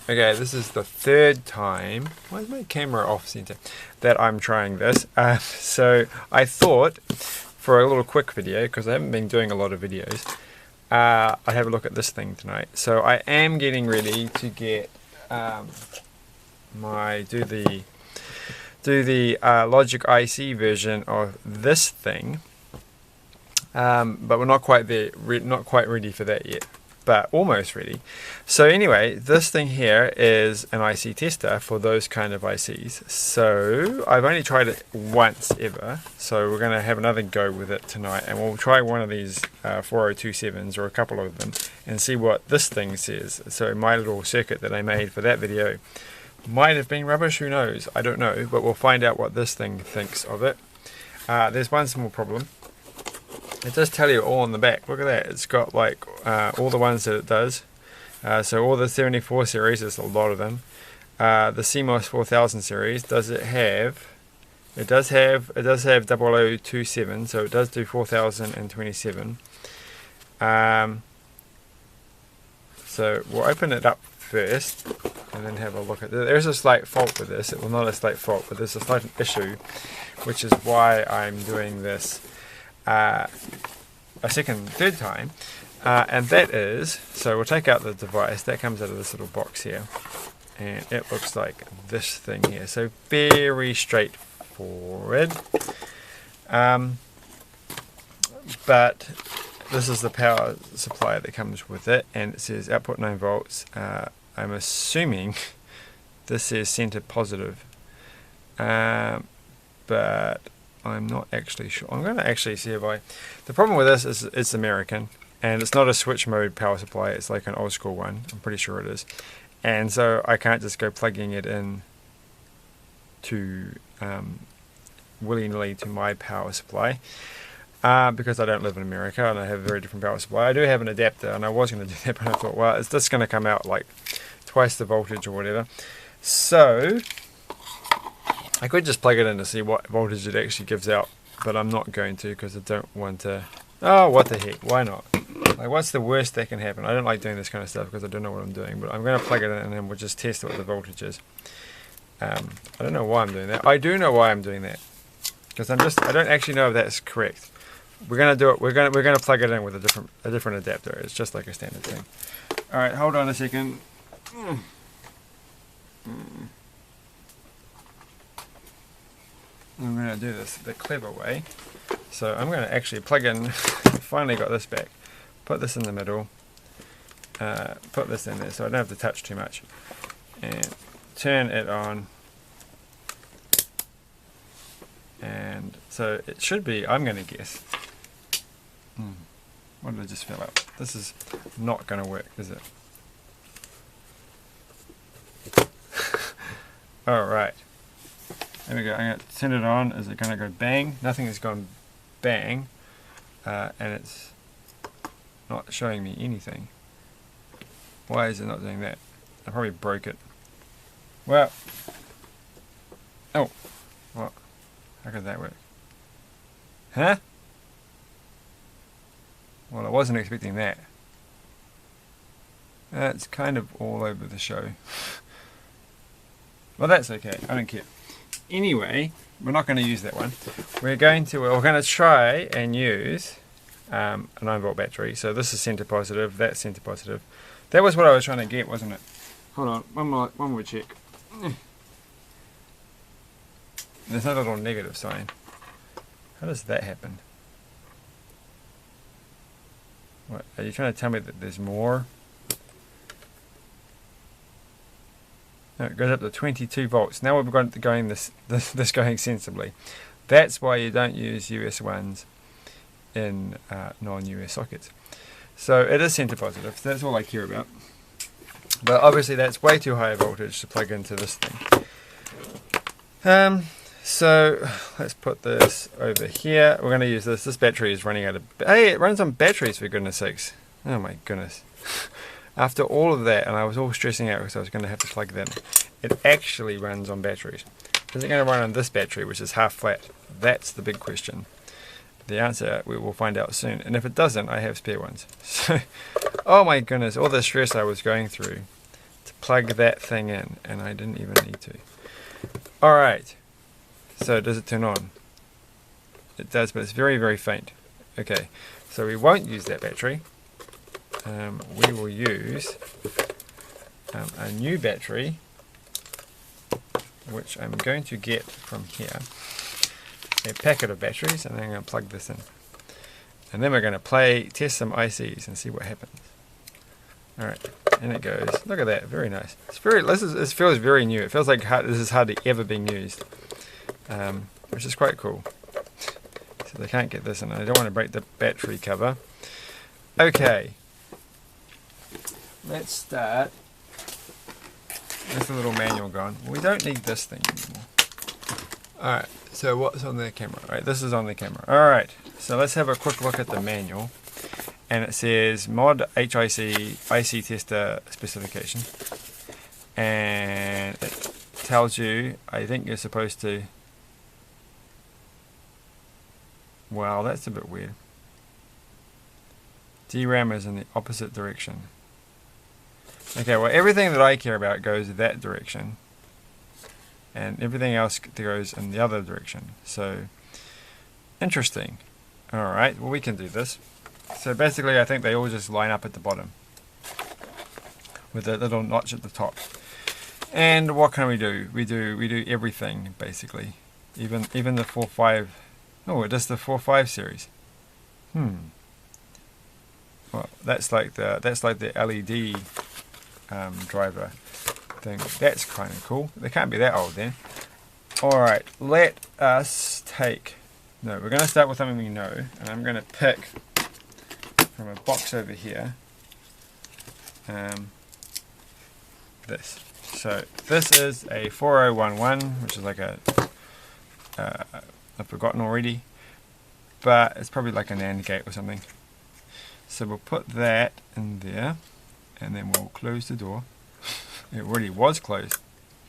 Okay, this is the third time, why is my camera off center, that I'm trying this. So I thought for a little quick video, because I haven't been doing a lot of videos, I'd have a look at this thing tonight. So I am getting ready to get do the Logic IC version of this thing, but we're not quite there, not quite ready for that yet, but almost ready. So anyway, this thing here is an IC tester for those kind of ICs. So I've only tried it once ever, so we're going to have another go with it tonight, and we'll try one of these 4027s or a couple of them and see what this thing says. So my little circuit that I made for that video might have been rubbish, who knows, I don't know, but we'll find out what this thing thinks of it. There's one small problem. It does tell you all on the back. Look at that. It's got like all the ones that it does. So all the 74 series, there's a lot of them. The CMOS 4000 series, does it have? It does have 0027, so it does do 4027. So we'll open it up first and then have a look at it. There's a slight fault with this. Well, not a slight fault, but there's a slight issue, which is why I'm doing this a third time, and that is, so we'll take out the device that comes out of this little box here, and it looks like this thing here. So very straightforward, but this is the power supply that comes with it, and it says output 9 volts. I'm assuming this is center positive, but I'm not actually sure. I'm going to actually see if the problem with this is it's American, and it's not a switch mode power supply. It's like an old school one. I'm pretty sure it is. And so I can't just go plugging it in to willy-nilly to my power supply, because I don't live in America and I have a very different power supply. I do have an adapter, and I was going to do that, but I thought, well, is this going to come out like twice the voltage or whatever? So I could just plug it in to see what voltage it actually gives out, but I'm not going to, because I don't want to. Oh, what the heck, why not? Like, what's the worst that can happen? I don't like doing this kind of stuff because I don't know what I'm doing, but I'm going to plug it in and then we'll just test what the voltage is. I don't know why I'm doing that. I do know why I'm doing that, because I don't actually know if that's correct. We're going to do it. We're going to plug it in with a different adapter. It's just like a standard thing. All right, hold on a second. I'm going to do this the clever way. So I'm going to actually plug in, finally got this back, put this in the middle, put this in there so I don't have to touch too much, and turn it on, and so it should be, I'm going to guess, what did I just fill up? This is not going to work, is it? Alright. There we go. I'm going to turn it on. Is it going to go bang? Nothing has gone bang, and it's not showing me anything. Why is it not doing that? I probably broke it. Well, oh, what? How could that work? Huh? Well, I wasn't expecting that. That's kind of all over the show. Well, that's okay. I don't care. Anyway, we're not going to use that one. We're going to try and use a 9 volt battery. So this is center positive, that's center positive. That was what I was trying to get, wasn't it? Hold on, one more check. There's no little negative sign. How does that happen? What, are you trying to tell me that there's more? No, it goes up to 22 volts. Now we've got going this going sensibly. That's why you don't use US ones in non-US sockets. So it is center positive. So that's all I care about. But obviously that's way too high a voltage to plug into this thing. So let's put this over here. We're going to use this. This battery is running out of. Hey, it runs on batteries, for goodness sakes. Oh my goodness. After all of that, and I was all stressing out because I was going to have to plug that in, it actually runs on batteries. Is it going to run on this battery, which is half flat? That's the big question. The answer we will find out soon. And if it doesn't, I have spare ones. So, oh my goodness, all the stress I was going through to plug that thing in, and I didn't even need to. Alright, so does it turn on? It does, but it's very, very faint. Okay, so we won't use that battery. We will use a new battery, which I'm going to get from here. A packet of batteries, and then I'm going to plug this in. And then we're going to test some ICs and see what happens. Alright, and it goes. Look at that, very nice. This feels very new. It feels like this is hardly ever been used, which is quite cool. So they can't get this in. I don't want to break the battery cover. Okay, let's start. There's the little manual gone. We don't need this thing anymore. Alright, so what's on the camera? Alright, this is on the camera. Alright, so let's have a quick look at the manual. And it says MOD-HIC IC Tester specification. And it tells you, I think you're supposed to... Wow, that's a bit weird. DRAM is in the opposite direction. Okay, well everything that I care about goes that direction. And everything else goes in the other direction. So, interesting. Alright, well we can do this. So basically I think they all just line up at the bottom. With a little notch at the top. And what can we do? We do everything basically. Even the 4.5. Oh, it does the 4.5 series. Well, that's like the LED driver thing. That's kind of cool. They can't be that old then. Alright, let us take... No, we're going to start with something we know. And I'm going to pick from a box over here this. So this is a 4011, which is like a... I've forgotten already. But it's probably like an AND gate or something. So we'll put that in there. And then we'll close the door. It already was closed.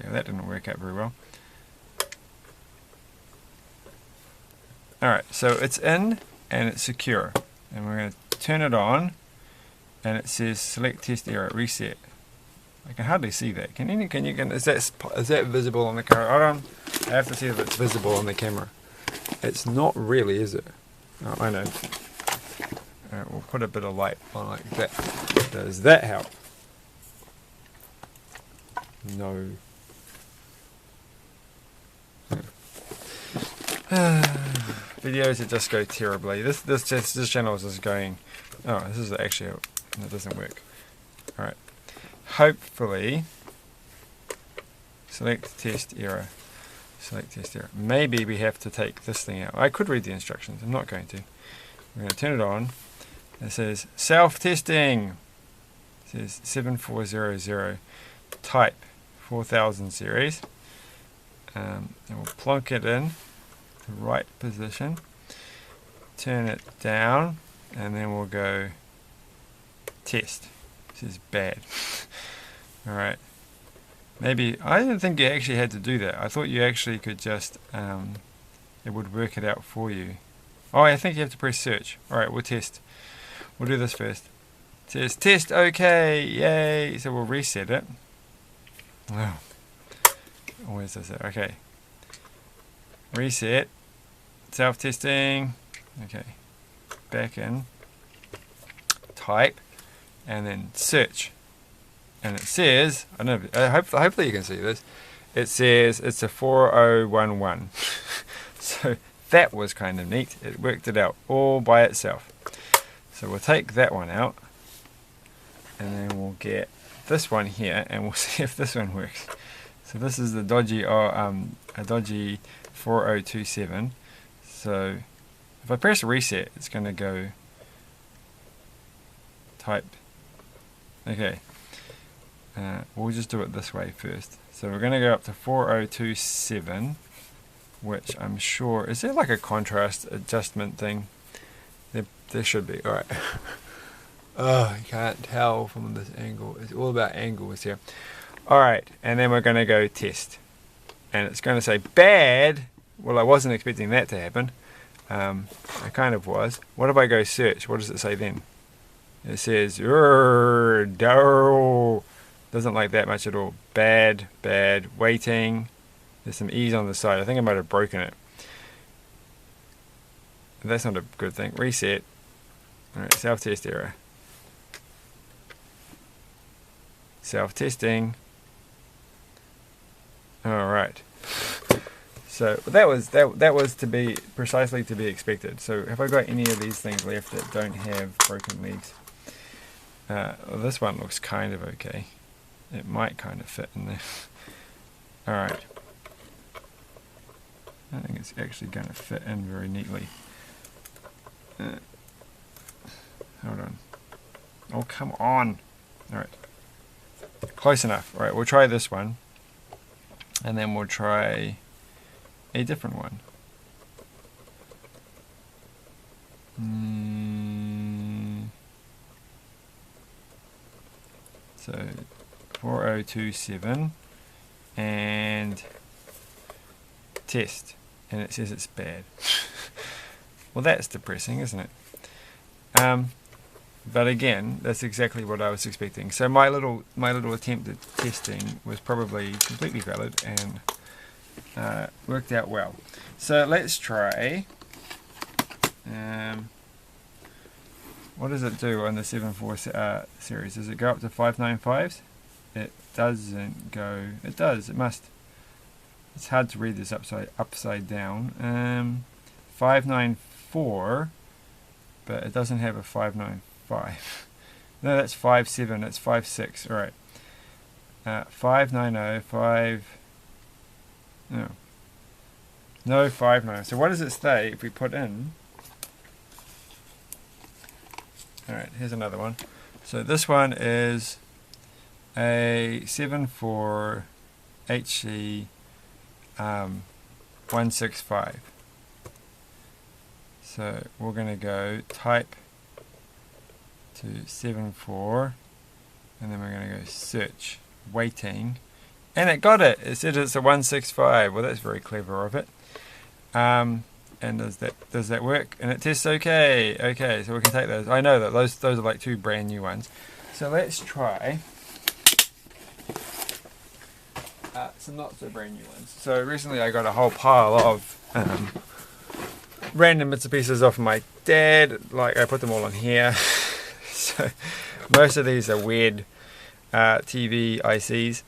Yeah, that didn't work out very well. Alright, so it's in and it's secure. And we're going to turn it on. And it says select test error, reset. I can hardly see that. Is that visible on the camera? Hold on. I have to see if it's visible on the camera. It's not really, is it? Oh, I know. Alright, we'll put a bit of light on like that. Does that help? No. Videos that just go terribly. This channel is just going. Oh, this is actually that doesn't work. All right. Hopefully, select test error. Select test error. Maybe we have to take this thing out. I could read the instructions. I'm not going to. We're going to turn it on. It says self-testing. It says 7400 type 4000 series. And we'll plonk it in the right position. Turn it down, and then we'll go test. This is bad. Alright. Maybe, I didn't think you actually had to do that. I thought you actually could just, it would work it out for you. Oh, I think you have to press search. Alright, we'll test. We'll do this first. It says test, okay, yay. So we'll reset it. Oh, where's this at? Okay. Reset. Self-testing. Okay. Back in. Type. And then search. And it says, I don't know, hopefully you can see this. It says it's a 4011. So that was kind of neat. It worked it out all by itself. So we'll take that one out. And then we'll get this one here, and we'll see if this one works. So this is the dodgy, a dodgy 4027. So if I press reset, it's going to go type. Okay, we'll just do it this way first. So we're going to go up to 4027, which I'm sure, is there like a contrast adjustment thing? There should be. All right. Oh, I can't tell from this angle. It's all about angles here. Alright, and then we're going to go test. And it's going to say bad. Well, I wasn't expecting that to happen. I kind of was. What if I go search? What does it say then? It says, Doesn't like that much at all. Bad, bad. Waiting. There's some E's on the side. I think I might have broken it. That's not a good thing. Reset. Alright, self-test error. Self-testing. Alright. So that was to be precisely to be expected. So have I got any of these things left that don't have broken legs? Well, this one looks kind of okay. It might kind of fit in there. Alright. I think it's actually going to fit in very neatly. Hold on. Oh, come on. Alright. Close enough. Alright, we'll try this one. And then we'll try a different one. So 4027 and test, and it says it's bad. Well, that's depressing, isn't it? But again, that's exactly what I was expecting. So my little attempt at testing was probably completely valid and worked out well. So let's try. What does it do on the 7.4 series? Does it go up to 595s? It doesn't go. It does. It must. It's hard to read this upside down. 594, but it doesn't have a 595. No, that's 57. That's 56. All right. 590. 5. No 59. So what does it say if we put in? Alright, here's another one. So this one is a 7.4 HC 165. So we're going to go type to 7.4 and then we're going to go search, waiting, and it got it. It said it's a 165. Well, that's very clever of it. And does that work? And it tests okay. Okay, so we can take those. I know that those are like two brand new ones. So let's try some not so brand new ones. So recently I got a whole pile of random bits and pieces off my dad. Like I put them all in here. So most of these are weird TV ICs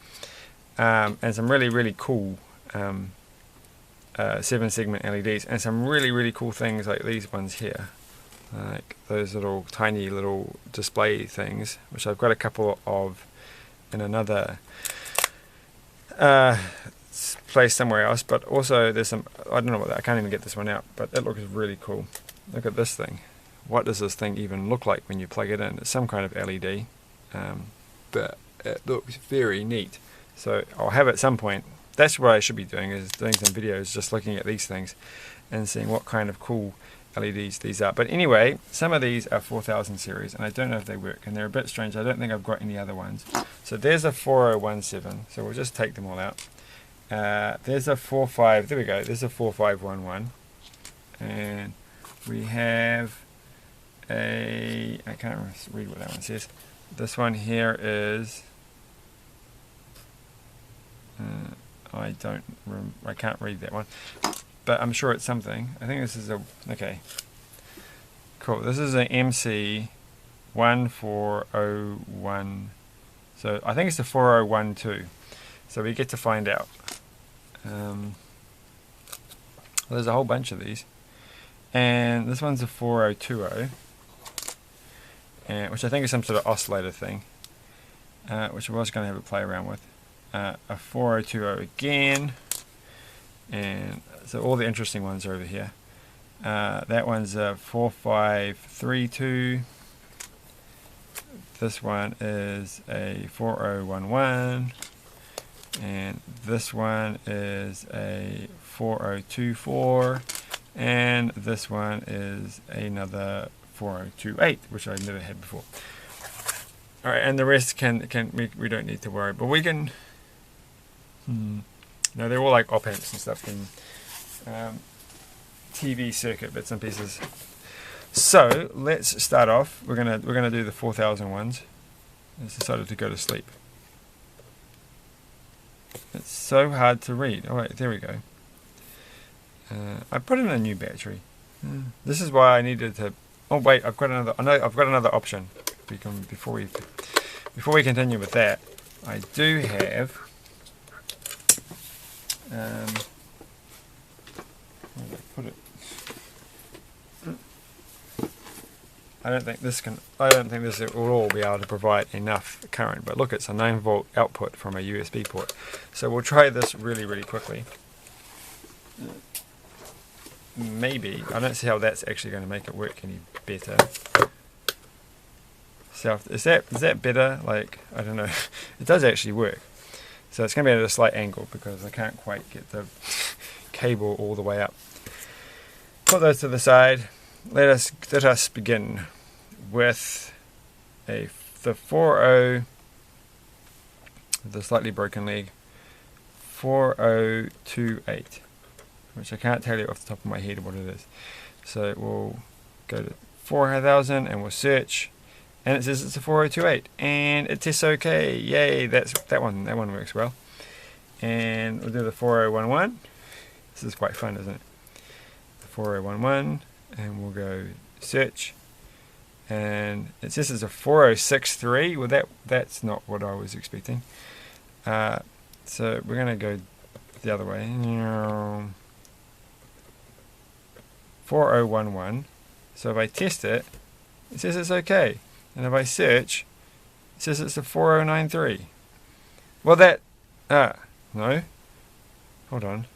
and some really cool 7-segment LEDs, and some really cool things like these ones here, like those little tiny little display things, which I've got a couple of in another place somewhere else. But also there's some, I don't know what that, I can't even get this one out, but it looks really cool. Look at this thing. What does this thing even look like when you plug it in? It's some kind of LED, but it looks very neat. So I'll have at some point. That's what I should be doing, is doing some videos just looking at these things and seeing what kind of cool LEDs these are. But anyway, some of these are 4000 series and I don't know if they work, and they're a bit strange. I don't think I've got any other ones. So there's a 4017, so we'll just take them all out. There's a 45, there we go, there's a 4511, and we have a, I can't read what that one says. This one here is I can't read that one, but I'm sure it's something. I think this is a, okay, cool. This is an MC 1401, so I think it's the 4012. So we get to find out. Well, there's a whole bunch of these, and this one's a 4020, which I think is some sort of oscillator thing, which I was going to have a play around with. A 4020 again, and so all the interesting ones are over here. That one's a 4532. This one is a 4011, and this one is a 4024, and this one is another 4028, which I've never had before. All right, and the rest we don't need to worry, but we can. No, they're all like op amps and stuff, and TV circuit bits and pieces. So let's start off. We're gonna do the 4000 ones. I decided to go to sleep. It's so hard to read. Oh wait, there we go. I put in a new battery. This is why I needed to. Oh wait, I've got another. I know I've got another option. Before we continue with that, I do have. Where did I put it? I don't think this will all be able to provide enough current. But look, it's a 9-volt output from a USB port. So we'll try this really quickly. Maybe I don't see how that's actually going to make it work any better. So is that better? Like, I don't know. It does actually work. So it's going to be at a slight angle because I can't quite get the cable all the way up. Put those to the side. Let us begin with the 4.0, the slightly broken leg, 4028, which I can't tell you off the top of my head what it is. So we'll go to 4000 and we'll search, and it says it's a 4028, and it tests okay. Yay! That one works well. And we'll do the 4011. This is quite fun, isn't it? The 4011, and we'll go search, and it says it's a 4063. Well, that's not what I was expecting. So we're going to go the other way. 4011. So if I test it, it says it's okay. And if I search, it says it's a 4093. Well, no. Hold on.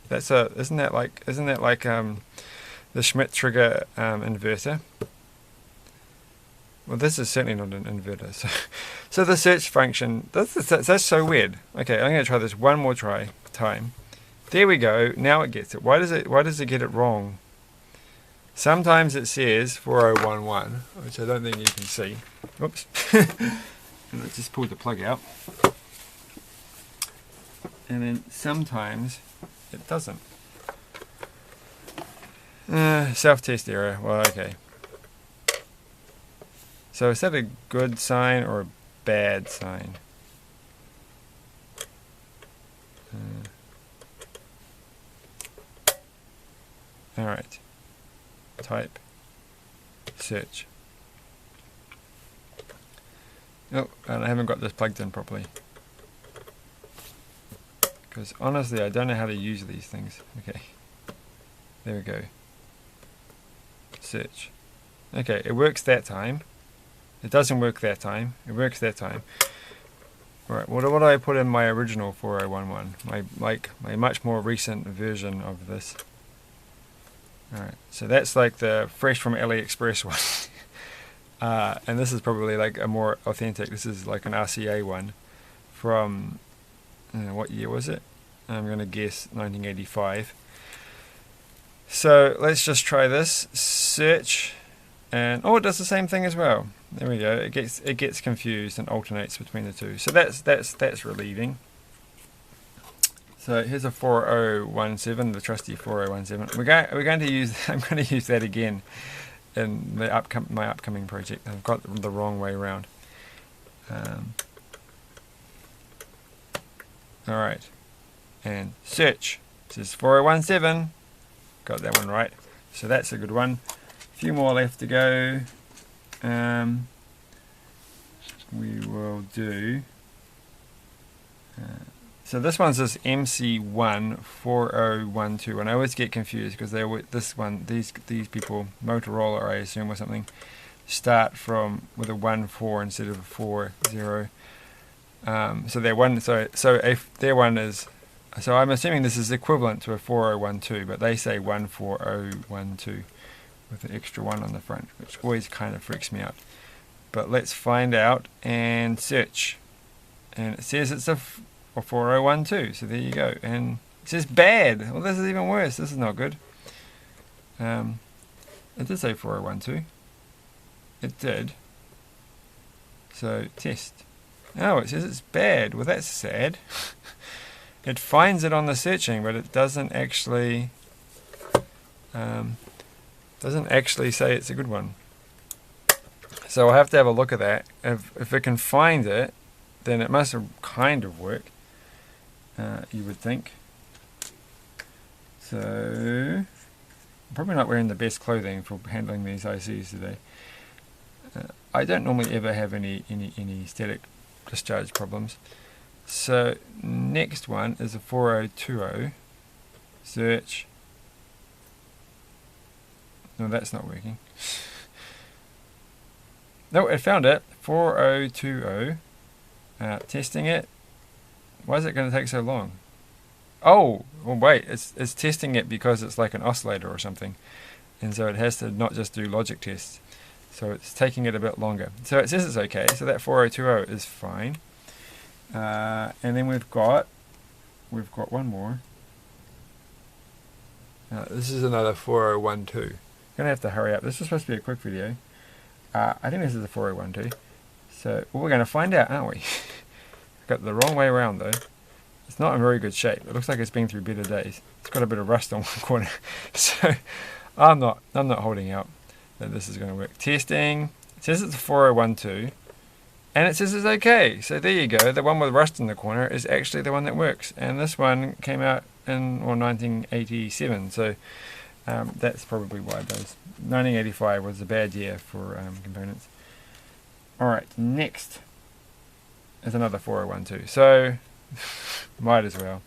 Isn't that like the Schmidt trigger inverter? Well, this is certainly not an inverter. So the search function, that's so weird. Okay, I'm going to try this one more time. There we go. Now it gets it. Why does it get it wrong? Sometimes it says 4011, which I don't think you can see. Oops. And I just pulled the plug out. And then sometimes it doesn't. Self-test error. Well, okay. So is that a good sign or a bad sign? Alright. Type. Search. Oh, and I haven't got this plugged in properly. Because honestly, I don't know how to use these things. Okay. There we go. Search. Okay, it works that time. It doesn't work that time. It works that time. Alright, what do I put in my original 4011? My much more recent version of this. Alright, so that's like the fresh from AliExpress one. And this is probably like a more authentic. This is like an RCA one from, what year was it? I'm going to guess 1985. So let's just try this. Search, and oh, it does the same thing as well. There we go. It gets confused and alternates between the two. So that's relieving. So here's a 4017, the trusty 4017. We're going to use. I'm going to use that again in my upcoming project. I've got the wrong way around. All right, and search. It says 4017. Got that one right. So that's a good one. A few more left to go. We will do. So this one's this MC14012, and I always get confused because these people, Motorola, I assume, or something, start with a 1.4 instead of a 4.0. So their one, so if their one is, so I'm assuming this is equivalent to a 4012, but they say 14012 with an extra one on the front, which always kind of freaks me out. But let's find out and search, and it says it's a 4012. So there you go, and it says bad. Well, this is even worse. This is not good. It did say 4012. It did. So test. Oh, it says it's bad. Well, that's sad. It finds it on the searching, but it doesn't actually say it's a good one. So I'll have to have a look at that. If it can find it, then it must kind of work. you would think. So I'm probably not wearing the best clothing for handling these ICs today. I don't normally ever have any static discharge problems. So next one is a 4020. Search. No, that's not working. No, I found it. 4020. Testing it. Why is it going to take so long? Oh, well, wait. It's testing it because it's like an oscillator or something, and so it has to not just do logic tests. So it's taking it a bit longer. So it says it's okay. So that 4020 is fine. And then we've got one more. This is another 4012. Gonna have to hurry up. This is supposed to be a quick video. I think this is a 4012. So we're going to find out, aren't we? Got the wrong way around though. It's not in very good shape. It looks like it's been through better days. It's got a bit of rust on one corner. So I'm not holding out that this is going to work. Testing. It says it's a 4012. And it says it's okay. So there you go. The one with rust in the corner is actually the one that works. And this one came out in 1987. So that's probably why it does. 1985 was a bad year for components. Alright, next is another 4012. So might as well.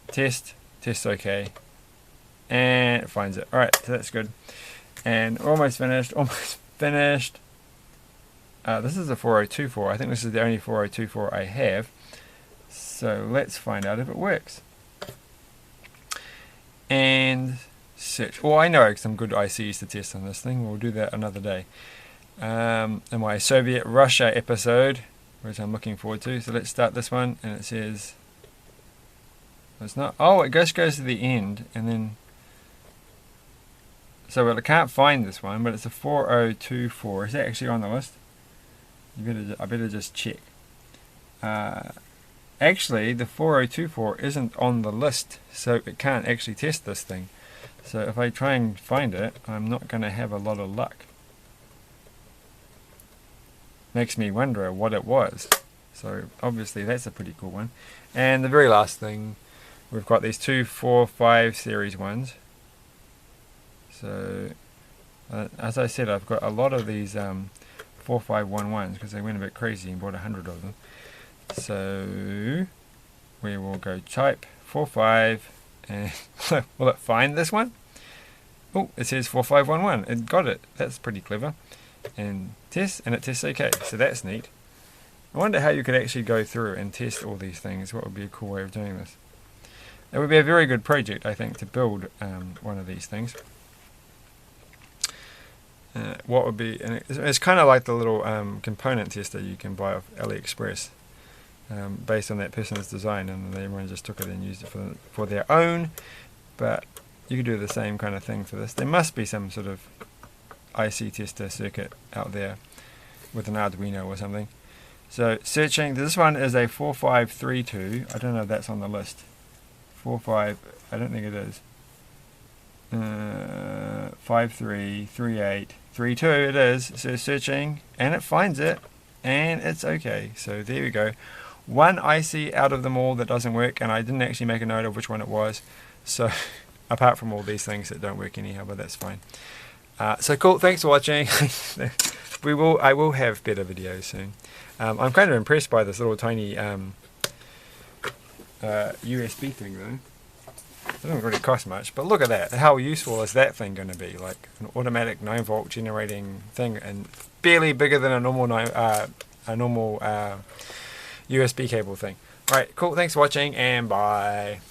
Test. Test's okay. And it finds it. Alright, so that's good. And almost finished. Almost finished. This is a 4024. I think this is the only 4024 I have. So let's find out if it works. And search. Oh, I know some good ICs to test on this thing. We'll do that another day. In my Soviet Russia episode, which I'm looking forward to. So let's start this one, and it says it's not. Oh, it just goes to the end, and then. So well, I can't find this one, but it's a 4024. Is that actually on the list? I better just check. Actually, the 4024 isn't on the list, so it can't actually test this thing. So if I try and find it, I'm not going to have a lot of luck. Makes me wonder what it was. So obviously that's a pretty cool one. And the very last thing, we've got these two 4.5 series ones. So as I said, I've got a lot of these 4511s because they went a bit crazy and bought 100 of them. So we will go type 4.5 and will it find this one? Oh, it says 4511. It got it. That's pretty clever. And test, and it tests okay. So that's neat. I wonder how you could actually go through and test all these things. What would be a cool way of doing this? It would be a very good project, I think, to build one of these things. What would be, and it's kind of like the little component tester you can buy off AliExpress, based on that person's design, and everyone just took it and used it for their own. But you could do the same kind of thing for this. There must be some sort of IC tester circuit out there with an Arduino or something. So searching, this one is a 4532. I don't know if that's on the list. 45, I don't think it is. 533832 it is. So searching, and it finds it, and it's okay. So there we go. One IC out of them all that doesn't work, and I didn't actually make a note of which one it was. So apart from all these things that don't work anyhow, but that's fine. So cool, thanks for watching. I will have better videos soon. I'm kind of impressed by this little tiny USB thing though. It doesn't really cost much, but look at that. How useful is that thing going to be? Like an automatic 9-volt generating thing, and barely bigger than a normal USB cable thing. Alright, cool, thanks for watching, and bye.